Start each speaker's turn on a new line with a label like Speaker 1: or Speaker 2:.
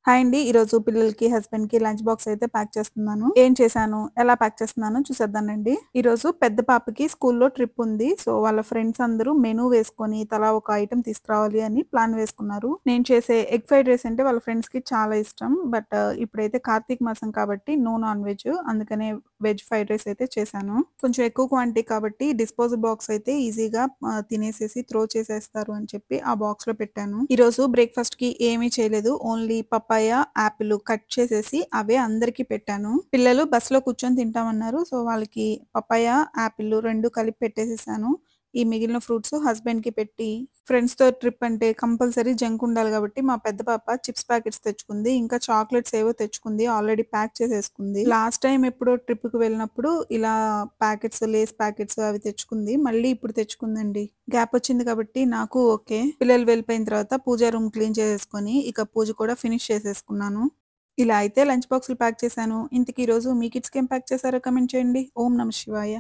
Speaker 1: Hi అండి. ఈరోజు పిల్లలకి, హస్బెండ్‌కి లంచ్ బాక్స్ అయితే ప్యాక్ చేస్తున్నాను. ఏం చేశాను, ఎలా ప్యాక్ చేస్తున్నానో చూసేద్దానండి. ఈరోజు పెద్ద పాపకి స్కూల్‌లో ట్రిప్ ఉంది. సో, వాళ్ళ ఫ్రెండ్స్ అందరూ మెనూ వేసుకొని తలా ఒక ఐటెమ్ తీసుకురావాలి అని ప్లాన్ వేసుకున్నారు. నేను చేసే ఎగ్ ఫ్రైడ్ రైస్ అంటే వాళ్ళ ఫ్రెండ్స్‌కి చాలా ఇష్టం. బట్ ఇప్పుడైతే కార్తీక మాసం కాబట్టి నో నాన్ వెజ్. అందుకనే వెజ్ ఫ్రైడ్ రైస్ అయితే చేశాను. కొంచెం ఎక్కువ క్వాంటిటీ కాబట్టి డిస్పోజల్ బాక్స్ అయితే ఈజీగా తినేసేసి త్రో చేసేస్తారు అని చెప్పి ఆ బాక్స్‌లో పెట్టాను. ఈరోజు బ్రేక్‌ఫాస్ట్‌కి ఏమీ చేయలేదు. ఓన్లీ పప్పాయ, యాపిల్ కట్ చేసేసి అవే అందరికీ పెట్టాను. పిల్లలు బస్‌లో కూర్చొని తింటామన్నారు. సో, వాళ్ళకి పపాయ, యాపిల్ 2 కలిపి పెట్టేసేసాను. ఈ మిగిలిన ఫ్రూట్స్ హస్బెండ్‌కి పెట్టి ఫ్రెండ్స్‌తో ట్రిప్ అంటే కంపల్సరీ జంక్ ఉండాలి కాబట్టి మా పెద్ద పాప చిప్స్ ప్యాకెట్స్ తెచ్చుకుంది. ఇంకా చాక్లెట్స్ ఏవో తెచ్చుకుంది. ఆల్రెడీ ప్యాక్ చేసేసుకుంది. లాస్ట్ టైమ్ ఎప్పుడో ట్రిప్‌కి వెళ్ళినప్పుడు ఇలా ప్యాకెట్స్, లేస్ ప్యాకెట్స్ అవి తెచ్చుకుంది. మళ్ళీ ఇప్పుడు తెచ్చుకుందండి. గ్యాప్ వచ్చింది కాబట్టి నాకు ఓకే. పిల్లలు వెళ్ళిపోయిన తర్వాత పూజా రూమ్ క్లీన్ చేసేసుకొని ఇక పూజ కూడా ఫినిష్ చేసేసుకున్నాను. ఇలా అయితే లంచ్ బాక్స్‌లు ప్యాక్ చేశాను. ఇంతకీ ఈరోజు మీ కిడ్స్‌కి ఏం ప్యాక్ చేశారో కామెంట్ చేయండి. ఓం నమః శివాయ.